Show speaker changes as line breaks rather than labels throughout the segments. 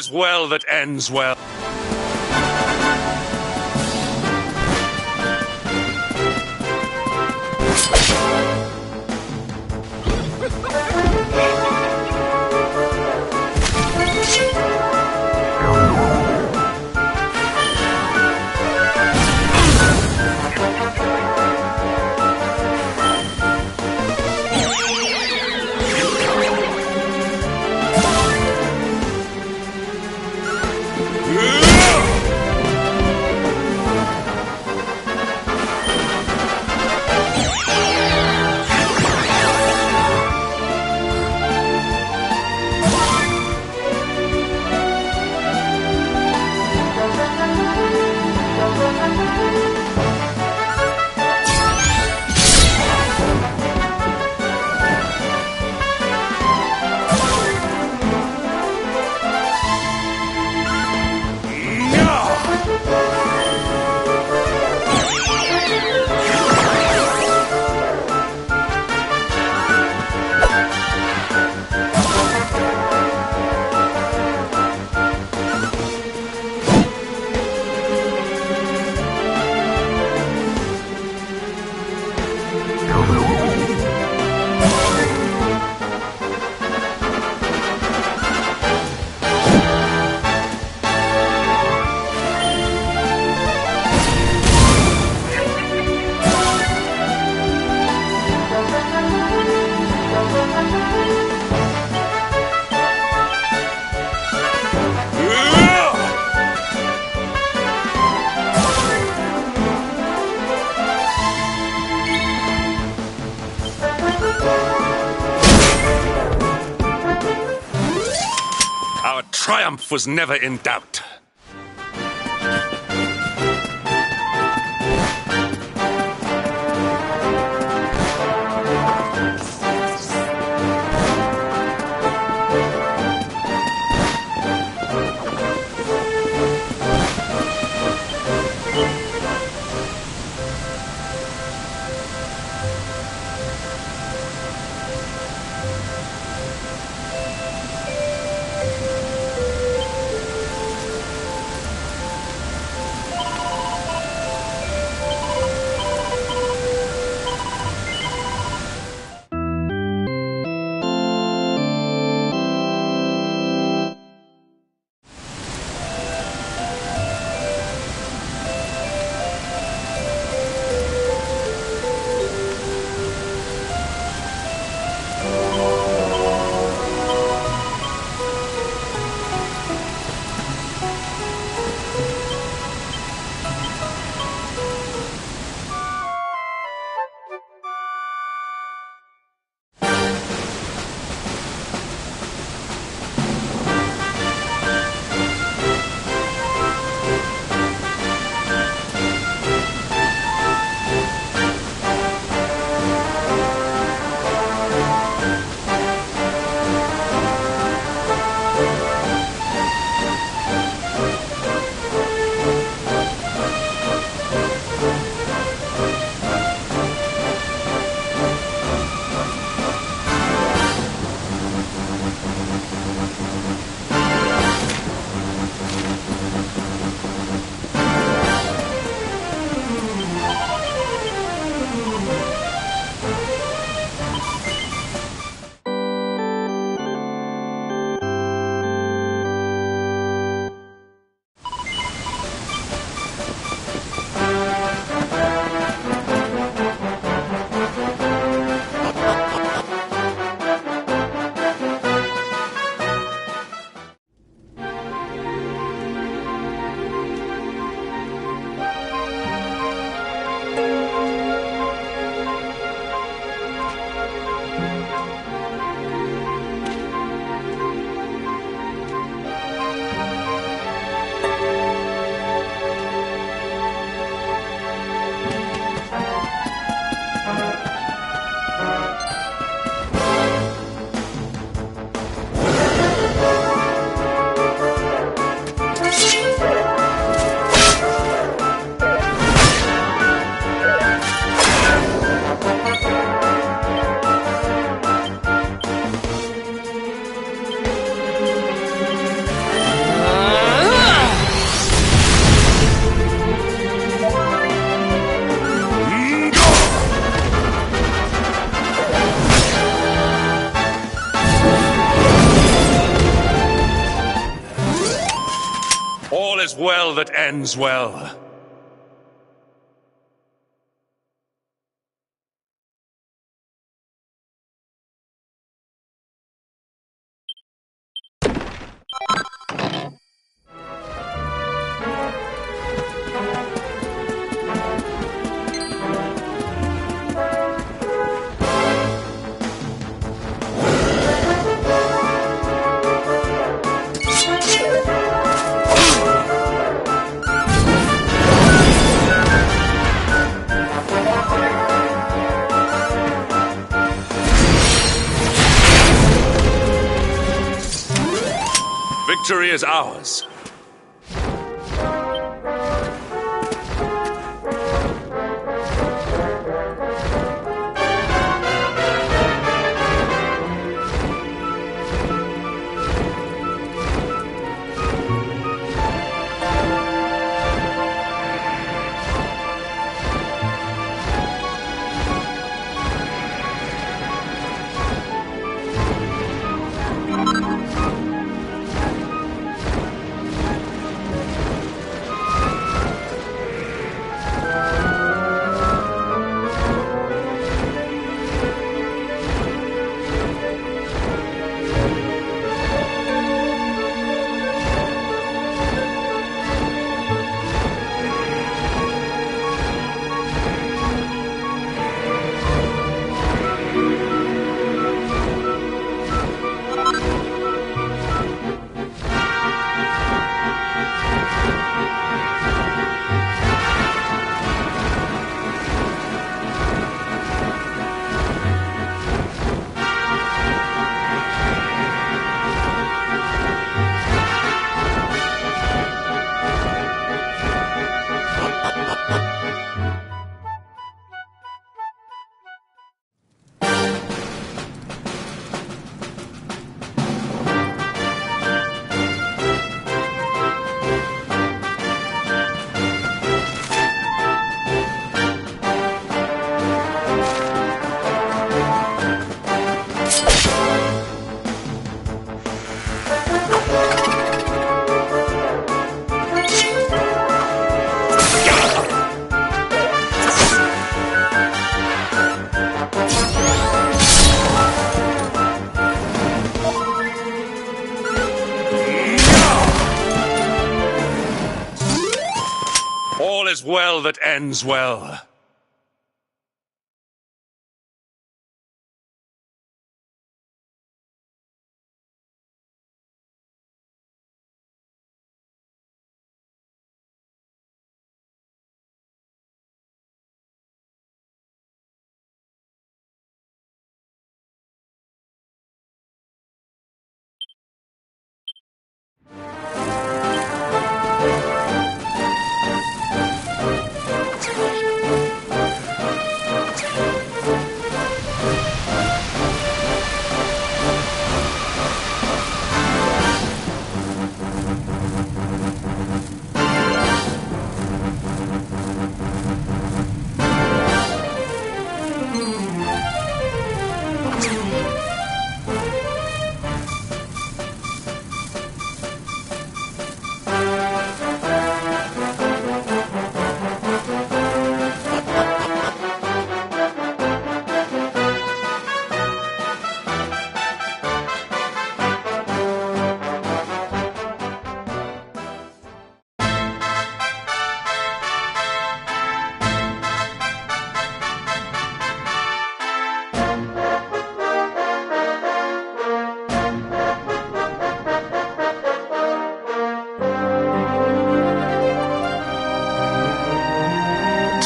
is well that ends well. Our triumph was never in doubt. is well that ends well. Victory is ours. All is well that ends well.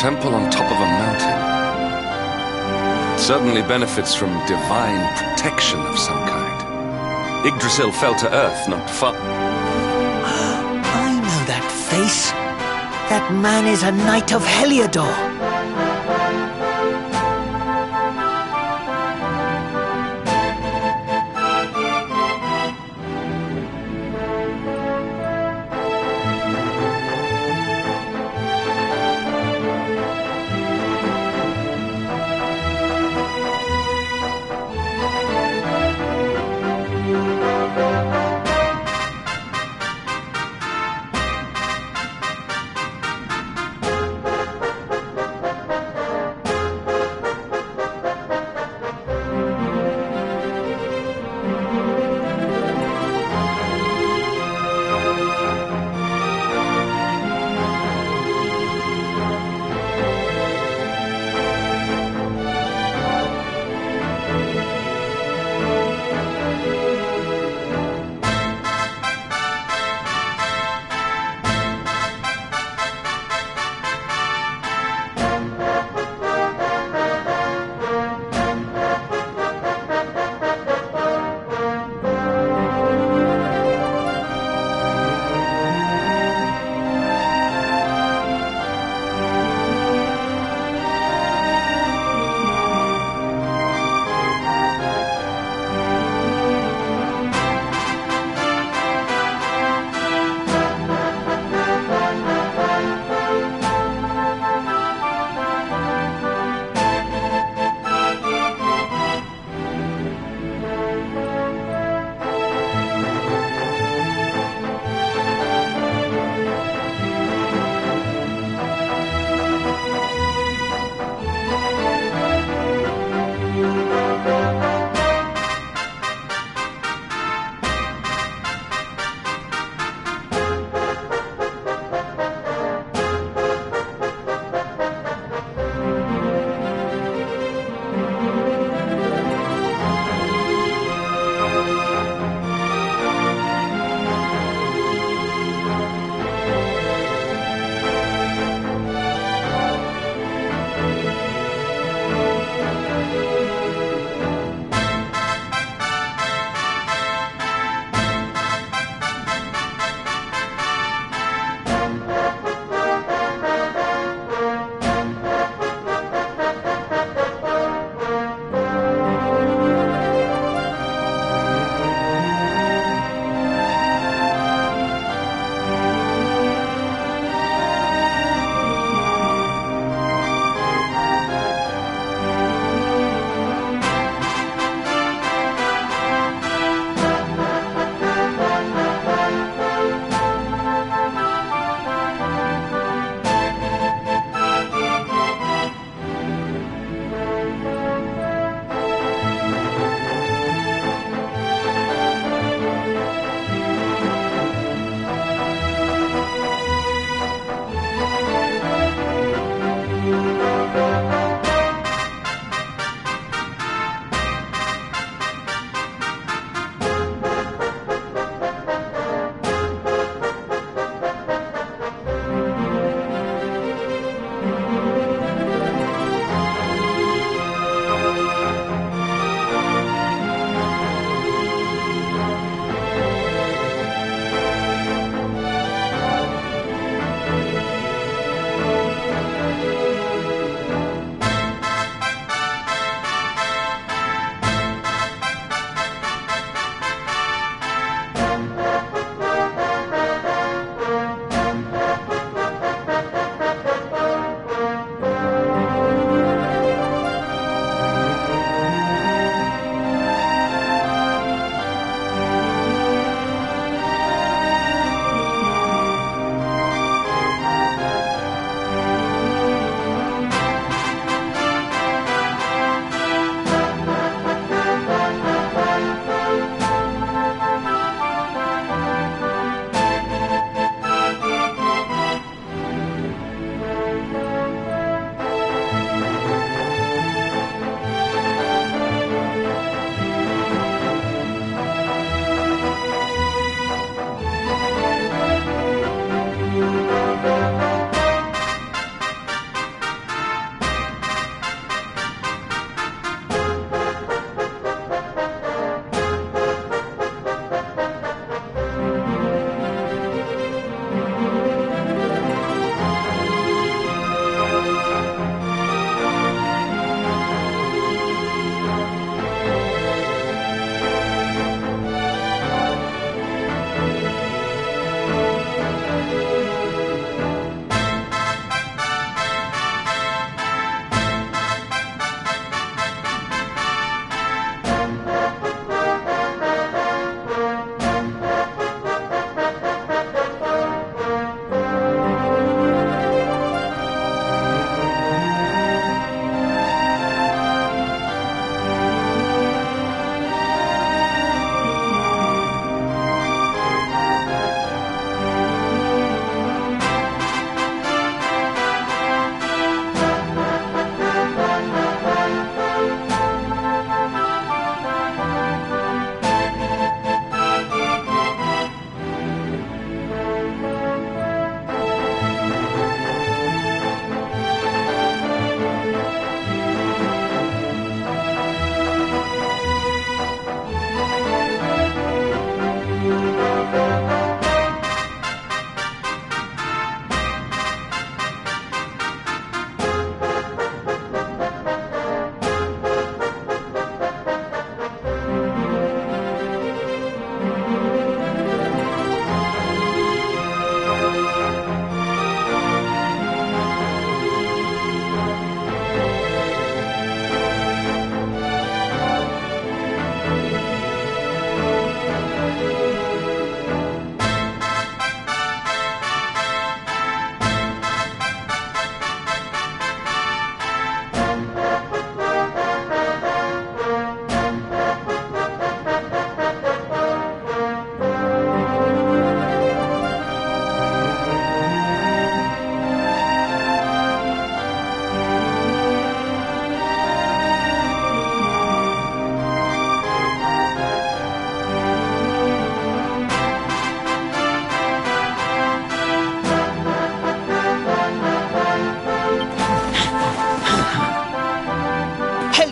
Temple on top of a mountain. Certainly benefits from divine protection of some kind. Yggdrasil fell to earth not far.
I know that face. That man is a knight of Heliodor.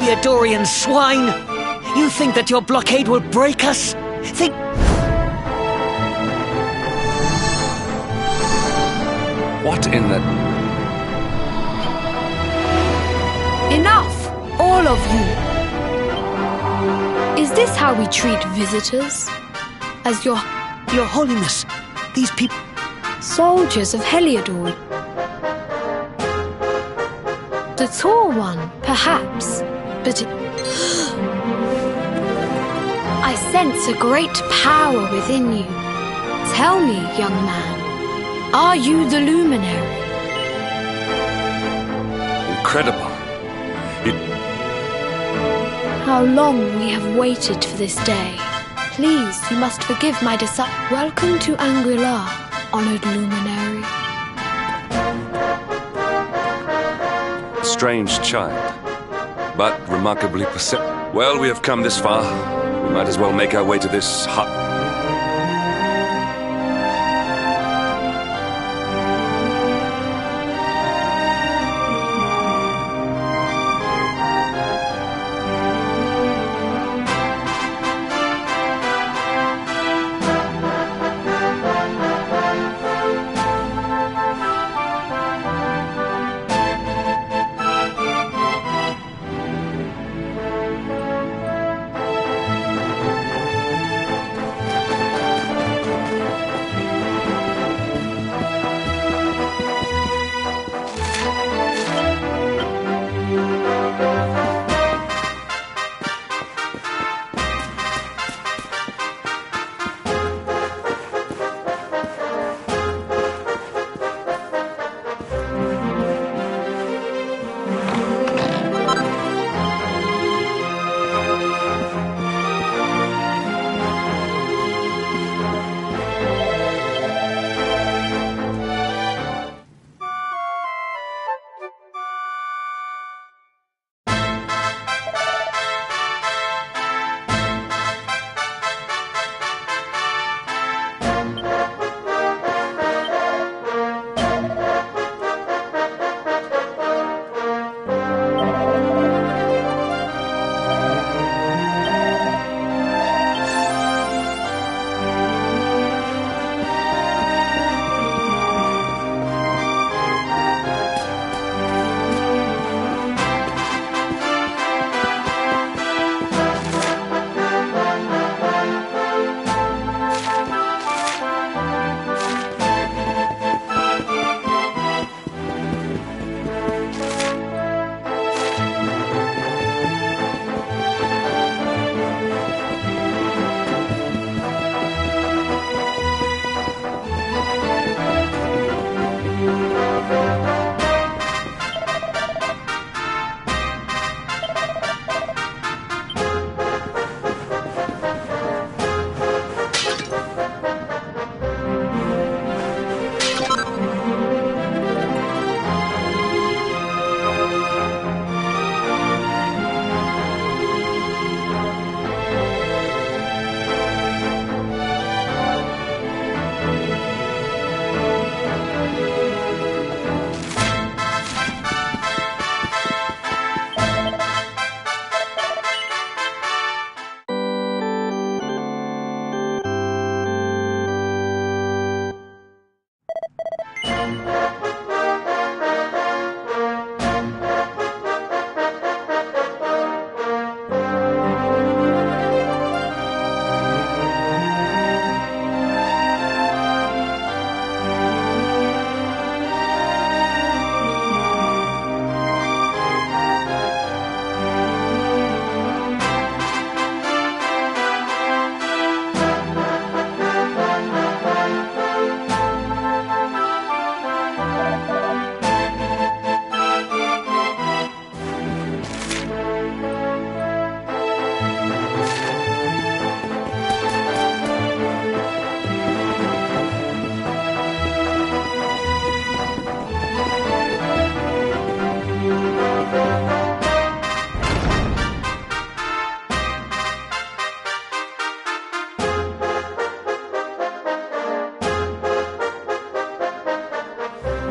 Heliodorian swine! You think that your blockade will break us? Think...
What in the...
Enough! All of you! Is this how we treat visitors? As your
Holiness, these people...
soldiers of Heliodor? The tall one, perhaps, but I sense a great power within you. Tell me, young man, are you the luminary?
Incredible.
How long we have waited for this day. Please, you must forgive my Welcome to Angri-La, honored luminary.
Strange child, but remarkably perceptive. Well, we have come this far. We might as well make our way to this hut.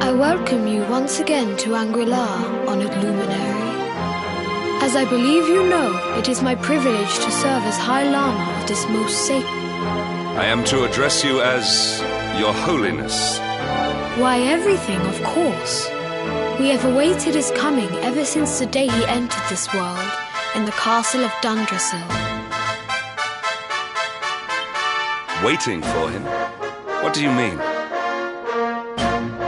I welcome you once again to Angri-La, honored luminary. As I believe you know, it is my privilege to serve as High Lama of this most sacred...
I am to address you as Your Holiness.
Why, everything, of course. We have awaited his coming ever since the day he entered this world in the castle of Dundrasil.
Waiting for him? What do you mean?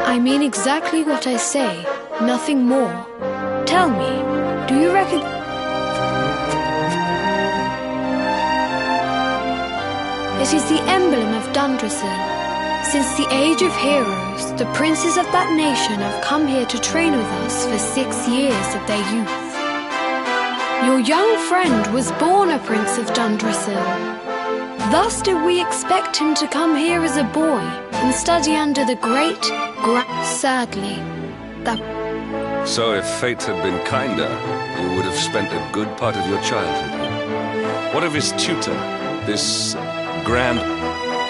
I mean exactly what I say, nothing more. Tell me, do you reckon... It is the emblem of Dundrasil. Since the age of heroes, the princes of that nation have come here to train with us for 6 years of their youth. Your young friend was born a prince of Dundrasil. Thus did we expect him to come here as a boy and study under the great, sadly, that...
So if fate had been kinder, you would have spent a good part of your childhood here. What of his tutor, this grand...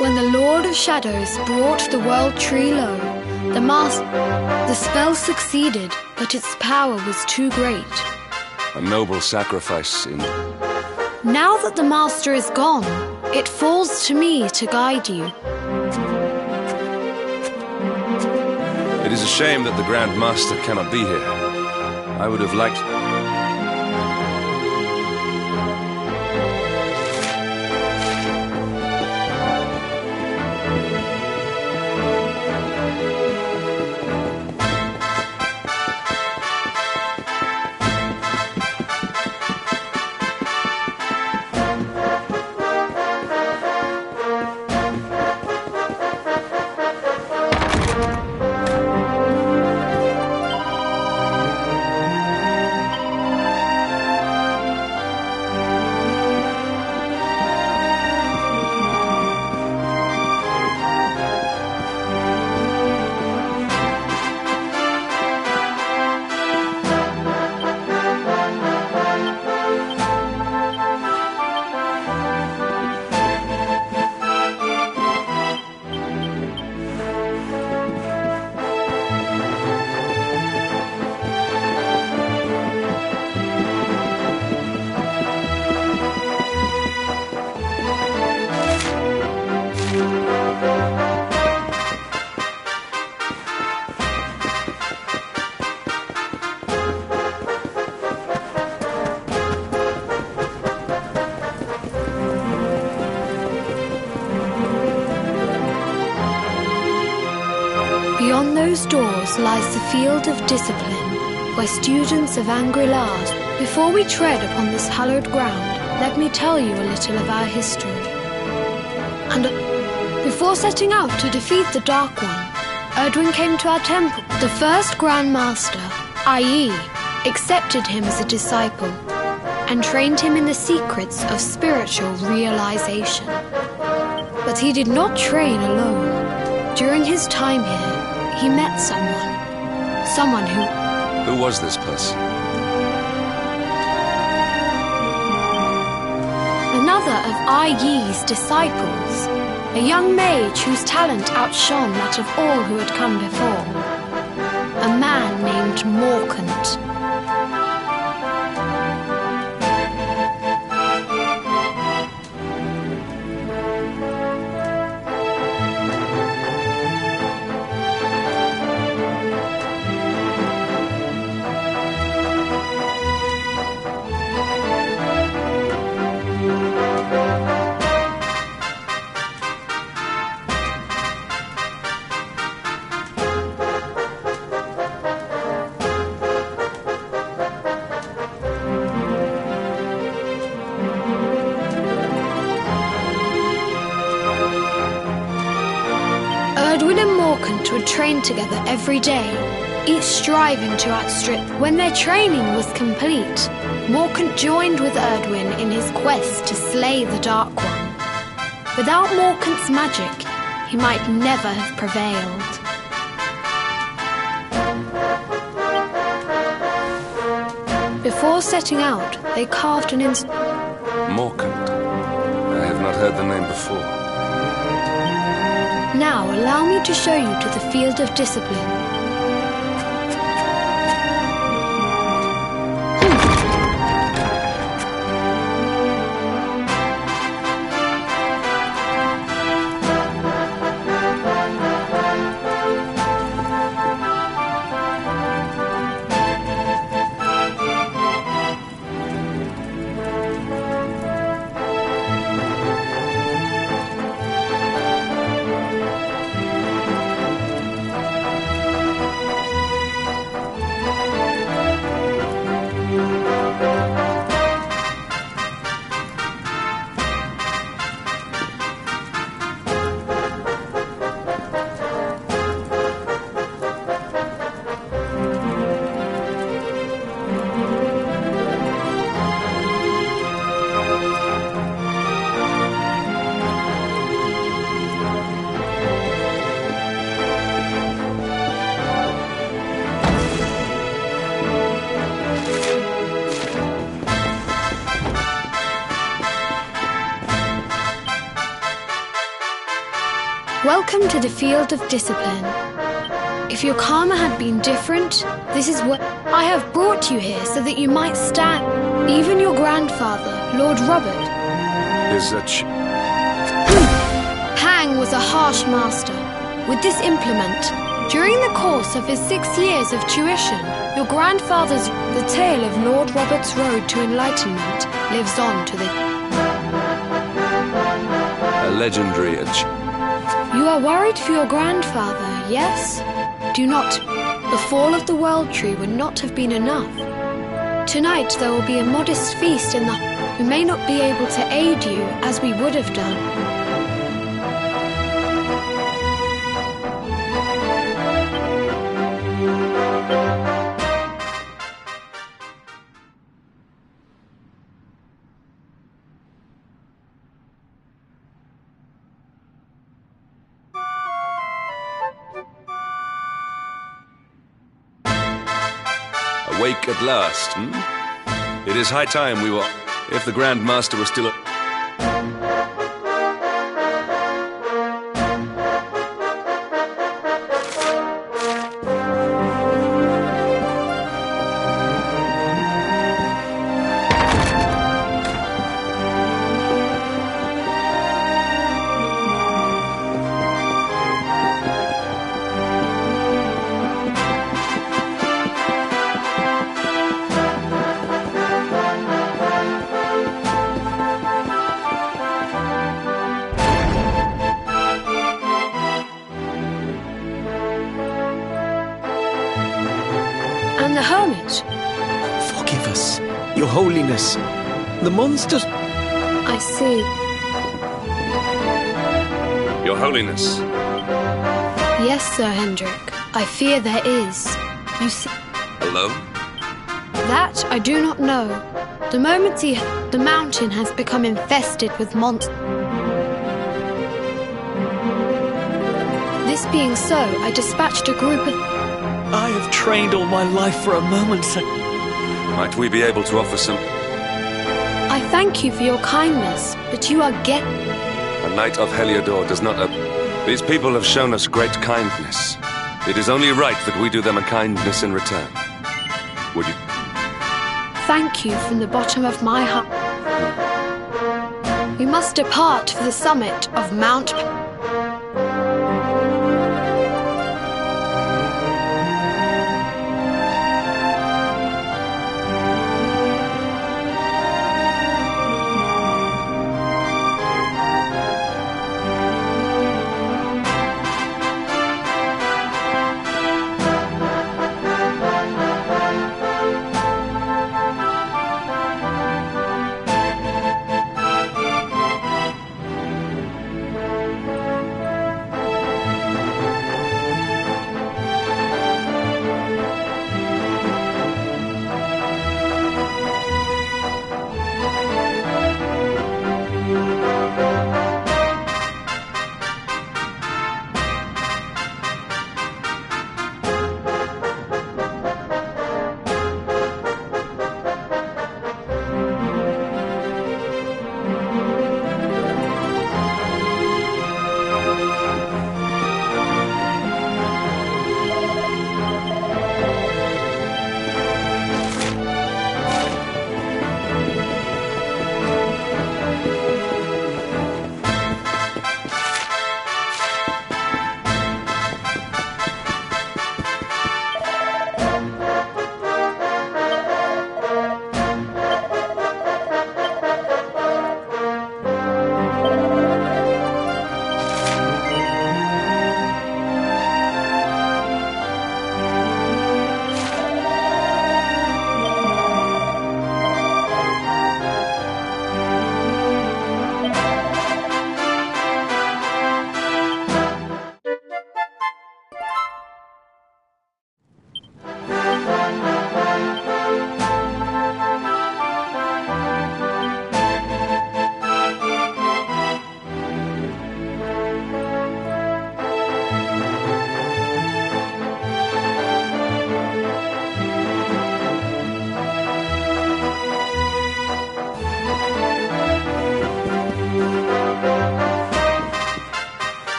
When the Lord of Shadows brought the World Tree low, the spell succeeded, but its power was too great.
A noble sacrifice, indeed.
Now that the Master is gone, it falls to me to guide you.
It is a shame that the Grand Master cannot be here. I would have liked...
Beyond those doors lies the field of discipline, where students of Angri-La... Before we tread upon this hallowed ground, let me tell you a little of our history. And before setting out to defeat the Dark One, Erdwin came to our temple. The first Grand Master, i.e., accepted him as a disciple and trained him in the secrets of spiritual realization. But he did not train alone. During his time here, he met someone who...
Who was this person?
Another of Ai Yi's disciples, a young mage whose talent outshone that of all who had come before. A man named Morkant. Erdwin and Morkant would train together every day, each striving to outstrip. When their training was complete, Morkant joined with Erdwin in his quest to slay the Dark One. Without Morkant's magic, he might never have prevailed. Before setting out, they carved an
Morkant. I have not heard the name before.
Now, allow me to show you to the field of discipline. Welcome to the field of discipline. If your karma had been different, this is what I have brought you here so that you might stand. Even your grandfather, Lord Robert.
Is that
Pang was a harsh master. With this implement, during the course of his 6 years of tuition, your grandfather's the tale of Lord Robert's road to enlightenment lives on to the...
a legendary
You are worried for your grandfather, yes? Do not. The fall of the World Tree would not have been enough. Tonight there will be a modest feast in the... We may not be able to aid you as we would have done.
Awake at last, hmm? It is high time we were... If the Grand Master was still...
And the hermit.
Forgive us, Your Holiness. The monsters...
I see.
Your Holiness.
Yes, Sir Hendrik. I fear there is. You see...
Hello?
That I do not know. The moment the mountain has become infested with monsters. This being so, I dispatched a group of...
I have trained all my life for a moment, sir.
Might we be able to offer some...
I thank you for your kindness, but you are
A knight of Heliodor does not... These people have shown us great kindness. It is only right that we do them a kindness in return. Would you...
Thank you from the bottom of my heart. We must depart for the summit of Mount...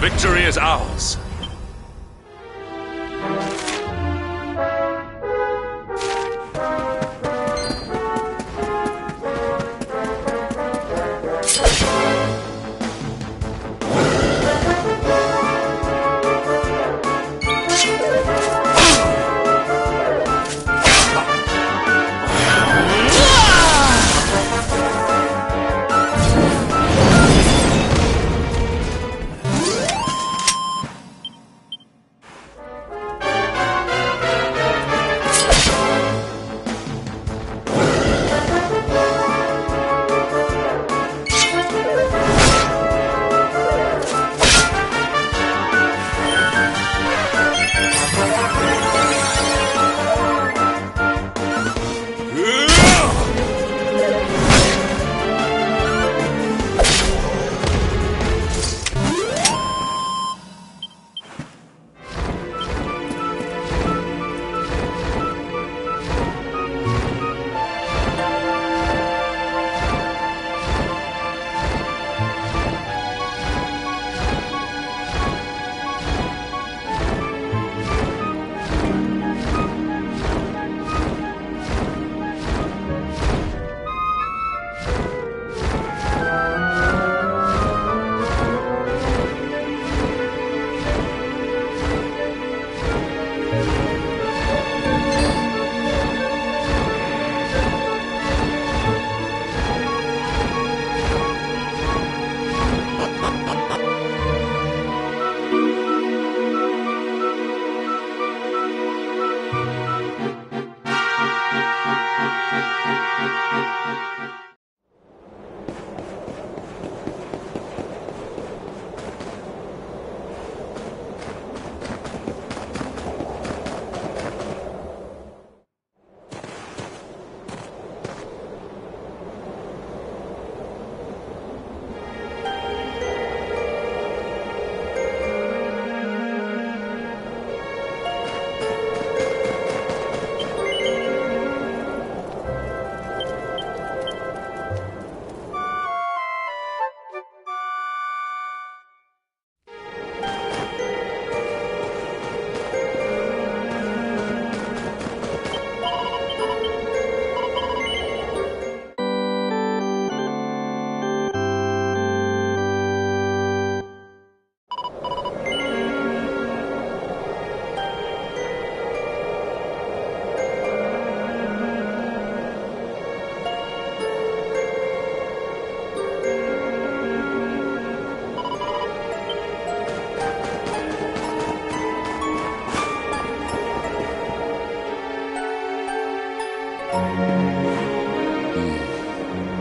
Victory is ours.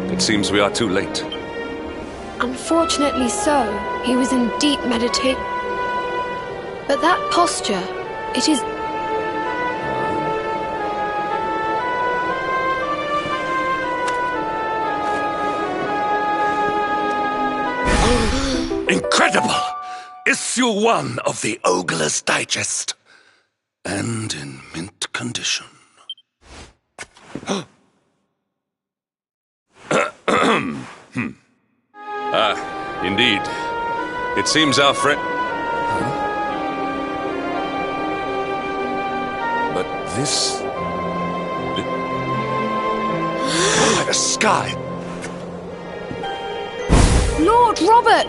It seems we are too late.
Unfortunately so. He was in deep meditation. But that posture, it is...
Incredible! Issue 1 of the Ogler's Digest. And in mint condition.
Indeed. It seems our friend... But this...
By the sky!
Lord Robert!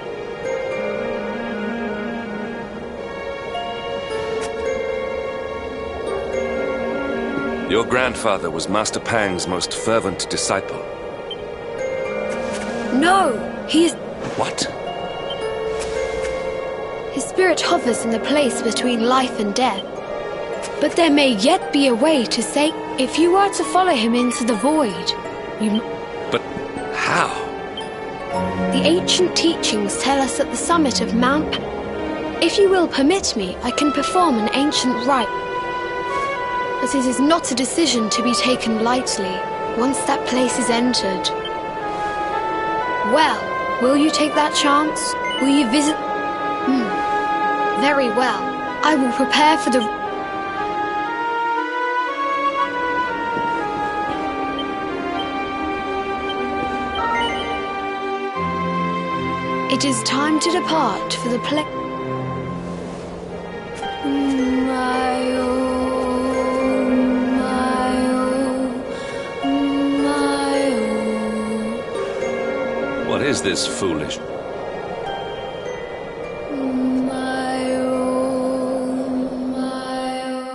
Your grandfather was Master Pang's most fervent disciple.
No! He is...
What?
His spirit hovers in the place between life and death. But there may yet be a way to say... If you were to follow him into the void, you...
But how?
The ancient teachings tell us at the summit of Mount... If you will permit me, I can perform an ancient rite. But it is not a decision to be taken lightly, once that place is entered. Well, will you take that chance? Will you visit... Very well. I will prepare for the... It is time to depart for the
is this foolish?
My own, my own.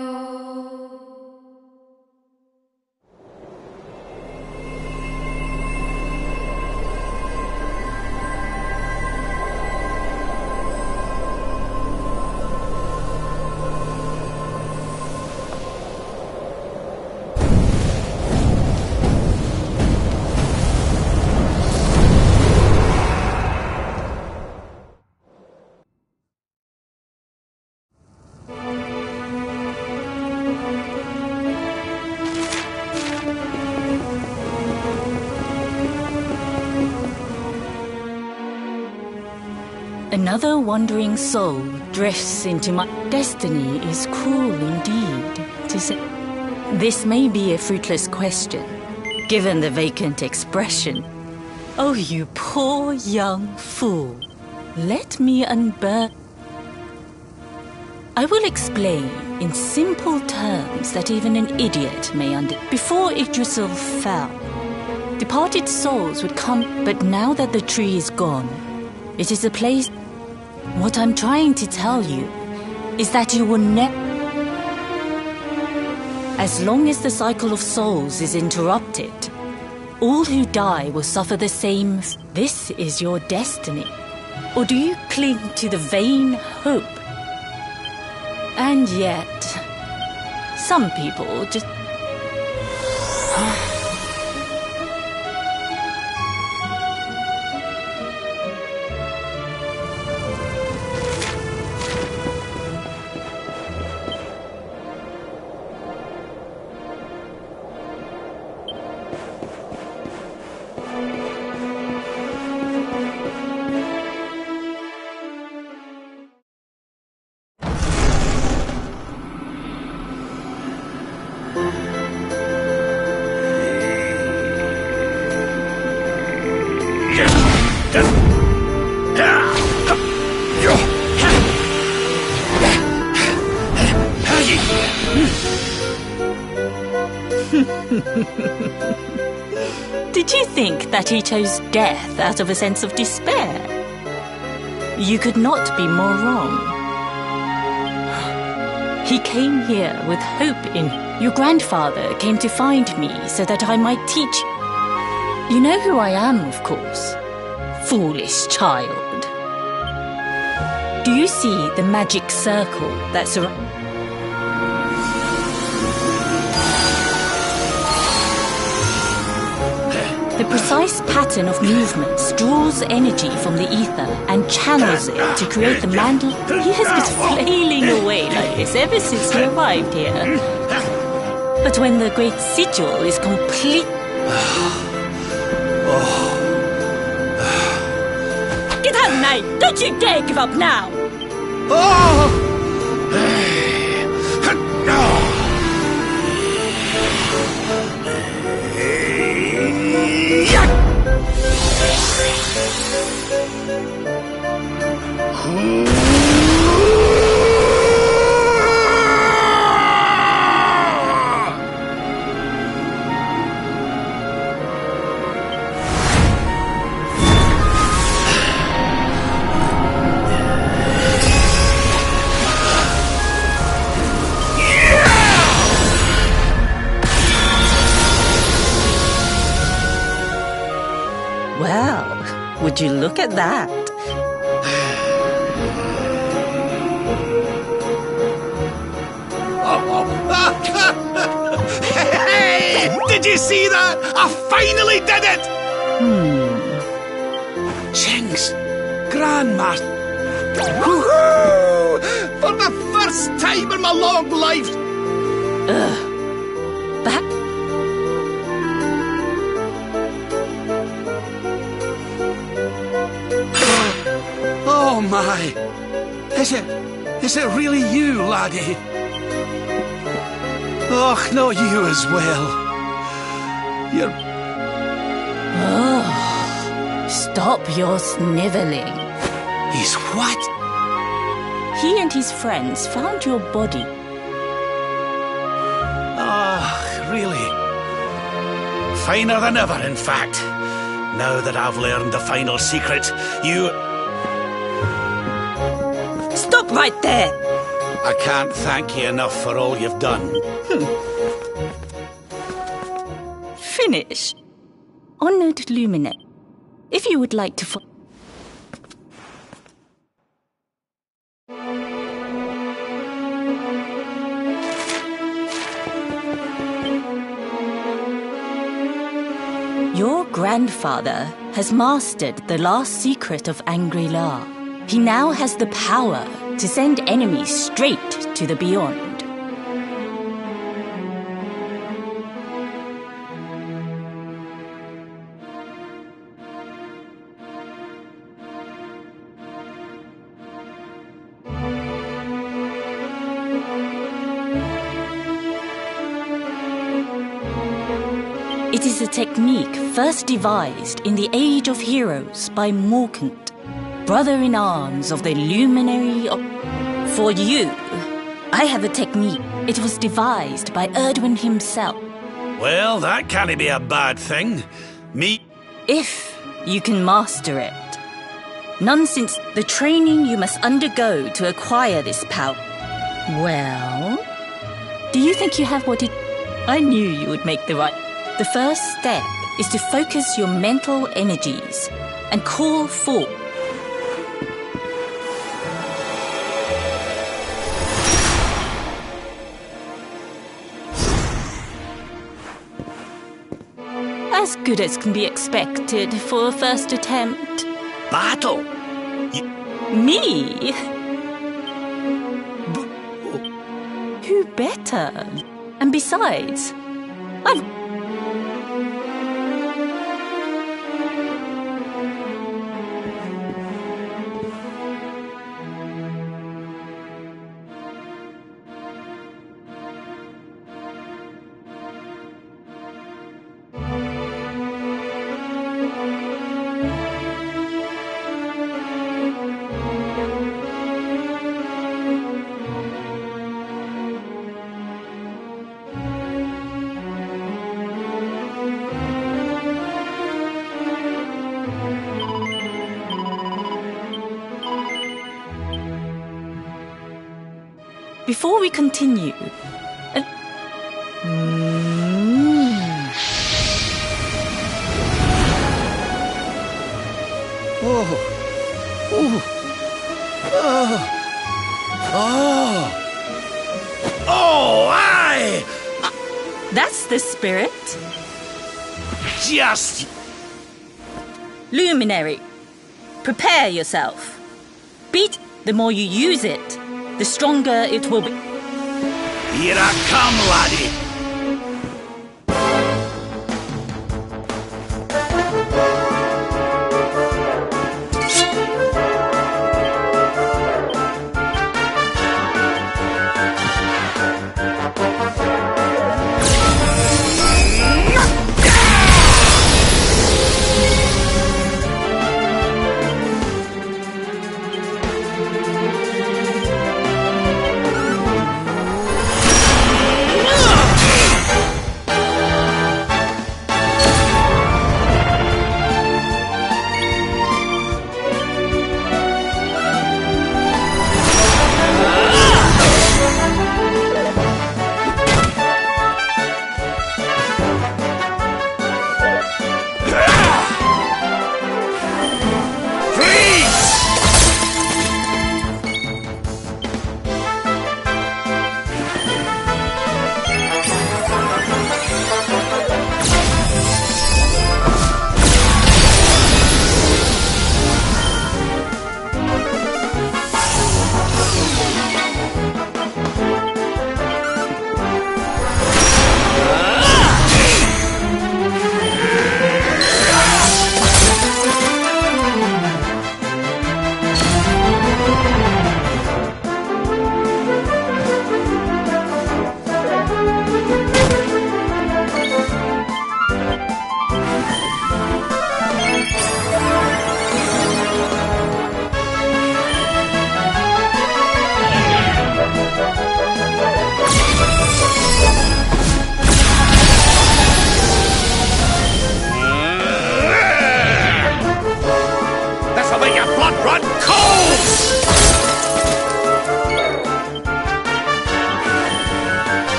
Another wandering soul drifts into my destiny is cruel indeed to say. This may be a fruitless question, given the vacant expression. Oh, you poor young fool. Let me unburden. I will explain in simple terms that even an idiot may understand. Before Yggdrasil fell, departed souls would come, but now that the tree is gone, it is a place. What I'm trying to tell you is that you will never. As long as the cycle of souls is interrupted, all who die will suffer the same. This is your destiny. Or do you cling to the vain hope? And yet, some people just. Did you think that he chose death out of a sense of despair? You could not be more wrong. He came here with hope in. Your grandfather came to find me so that I might teach. You know who I am, of course. Foolish child. Do you see the magic circle that surrounds? The precise pattern of movements draws energy from the ether and channels it to create the mantle. He has been flailing away like this ever since he arrived here. But when the great sigil is complete... Get out, knight! Don't you dare give up now! Well, would you look at that?
Hey! Did you see that? I finally did it! Jinx! Grandmaster! Woohoo! For the first time in my long life!
That...
Oh my! Is it really you, laddie? Oh, not you as well. You're...
Oh, stop your sniveling.
He's what?
He and his friends found your body.
Ah, really? Finer than ever, in fact.
Now that I've learned the final secret, you...
Stop right there!
I can't thank you enough for all you've done.
Finish. Honored Luminary, if you would like to... Your grandfather has mastered the last secret of Angri-La. He now has the power to send enemies straight to the beyond. It is a technique first devised in the Age of Heroes by Morkant, brother-in-arms of the Luminary of... For you, I have a technique. It was devised by Erdwin himself.
Well, that can't be a bad thing.
If you can master it. None since the training you must undergo to acquire this power. Well, do you think you have what it... I knew you would make the right... The first step is to focus your mental energies and call forth. As good as can be expected for a first attempt.
Battle?
Me? Who better? And besides, I've... Before we continue...
Oh, aye!
That's the spirit.
Just...
Luminary, prepare yourself. Beat, the more you use it, the stronger it will be.
Here I come, laddie!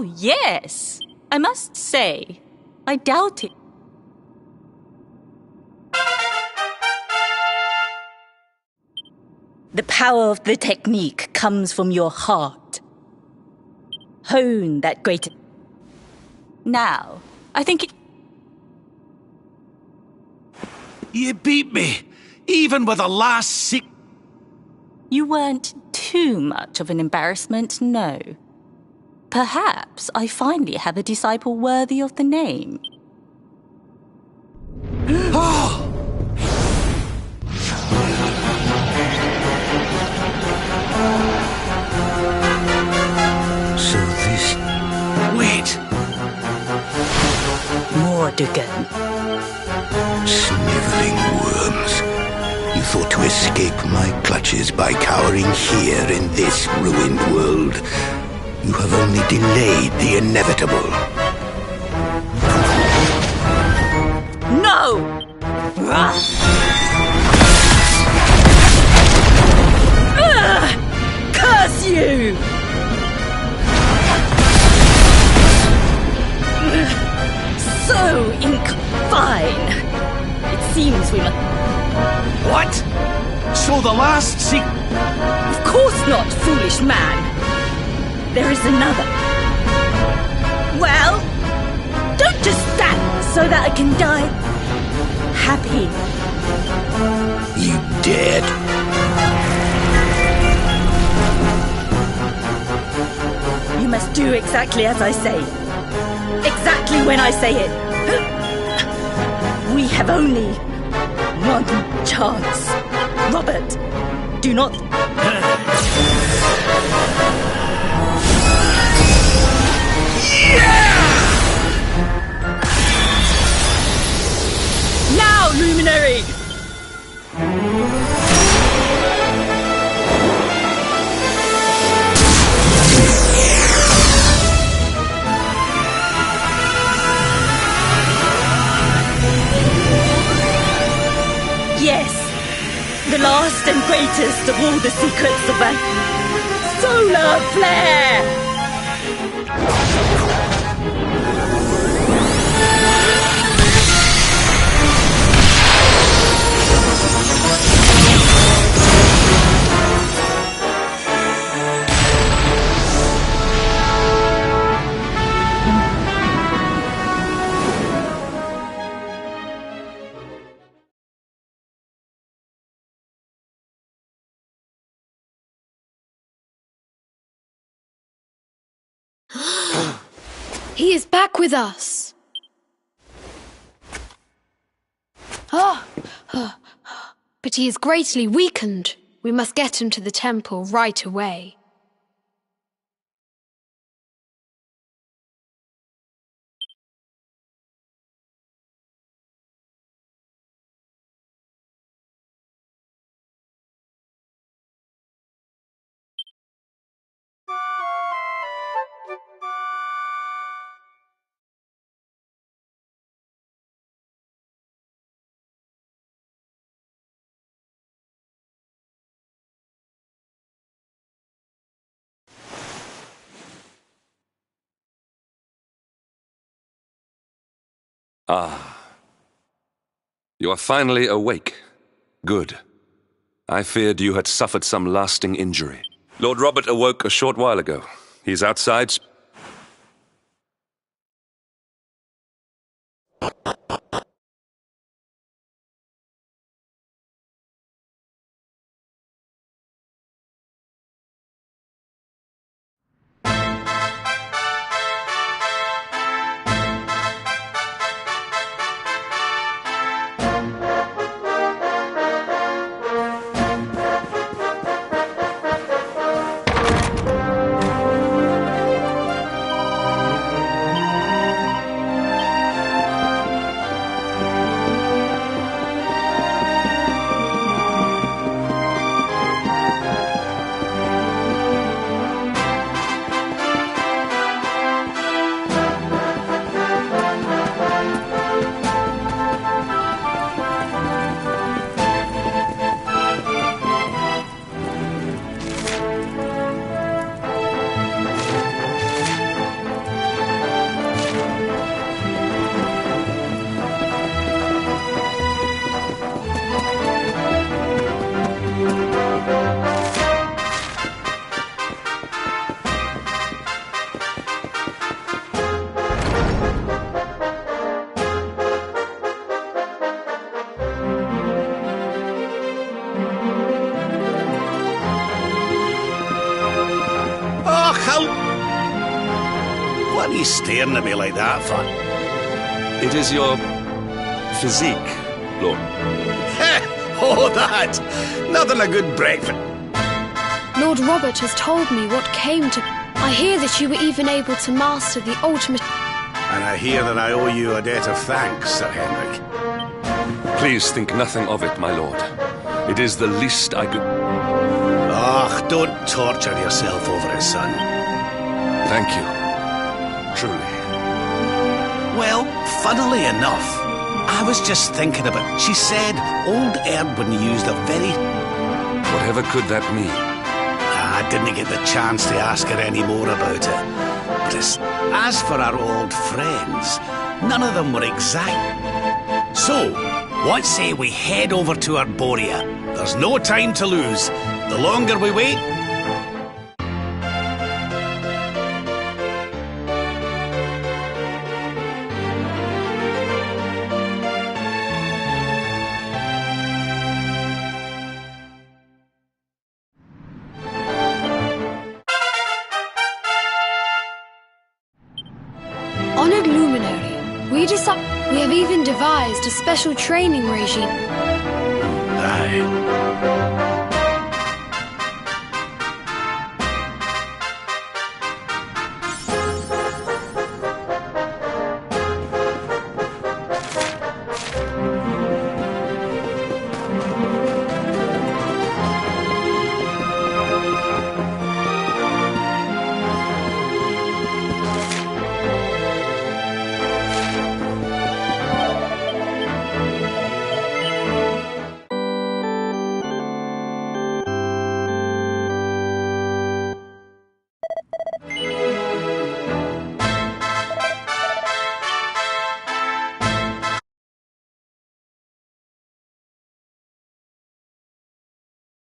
Oh, yes. I must say, I doubt it. The power of the technique comes from your heart. Hone that greater... Now, I think it...
You beat me, even with the last sick...
You weren't too much of an embarrassment, no. Perhaps I finally have a disciple worthy of the name.
Oh!
So this...
Wait!
Mordegon.
Sniveling worms. You thought to escape my clutches by cowering here in this ruined world. You have only delayed the inevitable.
No! Curse you! So fine. It seems we must...
What? So the last sick...
Of course not, foolish man. There is another. Well, don't just stand so that I can die happy.
You dared.
You must do exactly as I say. Exactly when I say it. We have only one chance. Robert, do not... Now, Luminary! Yes, the last and greatest of all the secrets of a solar flare!
He is back with us. But he is greatly weakened. We must get him to the temple right away.
Ah. You are finally awake. Good. I feared you had suffered some lasting injury. Lord Robert awoke a short while ago. He's outside.
are you staring at me like that for?
It is your physique, Lord.
Oh, that! Nothing a good breakfast.
Lord Robert has told me what came to... I hear that you were even able to master the ultimate...
And I hear that I owe you a debt of thanks, Sir Henrik.
Please think nothing of it, my lord. It is the least I could...
Ah, don't torture yourself over it, son.
Thank you. Truly.
Well, funnily enough, I was just thinking about... She said old Erdwin used a very...
Whatever could that mean?
I didn't get the chance to ask her any more about it. But as for our old friends, none of them were exact. So, what say we head over to Arborea? There's no time to lose. The longer we wait...
Honored Luminary, we have even devised a special training regime.
Aye.